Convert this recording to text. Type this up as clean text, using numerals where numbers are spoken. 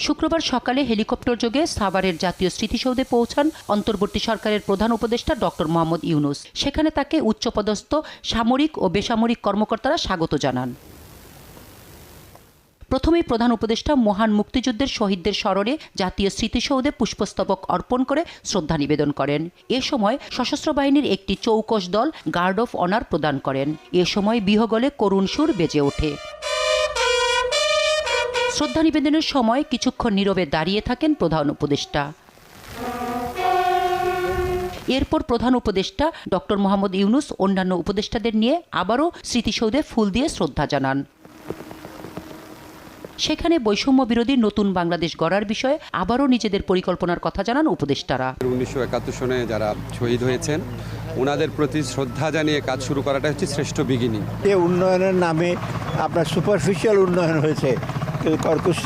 শুক্রবার সকালে হেলিকপ্টার যোগে সাভারের জাতীয় স্মৃতিসৌধে পৌঁছান অন্তর্বর্তী সরকারের প্রধান উপদেষ্টা ডক্টর মোহাম্মদ ইউনূস। সেখানে তাকে উচ্চপদস্থ সামরিক ও বেসামরিক কর্মকর্তারা স্বাগত জানান। প্রথমেই প্রধান উপদেষ্টা মহান মুক্তিযুদ্ধের শহীদদের স্মরণে জাতীয় স্মৃতিসৌধে পুষ্পস্তবক অর্পণ করে শ্রদ্ধা নিবেদন করেন। এ সময় সশস্ত্র বাহিনীর একটি চৌকস দল গার্ড অফ অনার প্রদান করেন। এ সময় বিহগলে করুণ সুর বেজে ওঠে। শ্রদ্ধা নিবেদনের সময় কিছুক্ষণ নীরবে দাঁড়িয়ে থাকেন প্রধান উপদেষ্টা। এরপর প্রধান উপদেষ্টা ডক্টর মোহাম্মদ ইউনূস অন্যান্য উপদেষ্টাদের নিয়ে আবারও স্মৃতিসৌধে ফুল দিয়ে শ্রদ্ধা জানান। সেখানে বৈষম্য বিরোধী নতুন বাংলাদেশ গড়ার বিষয়ে আবারও নিজেদের পরিকল্পনার কথা জানান উপদেষ্টারা। 1971 সনে যারা শহীদ হয়েছেন ওনাদের প্রতি শ্রদ্ধা জানিয়ে কাজ শুরু করাটা হচ্ছে শ্রেষ্ঠ বিগিনিং। এই উন্নয়নের নামে আপনার সুপারফিশিয়াল উন্নয়ন হয়েছে, কর্কশ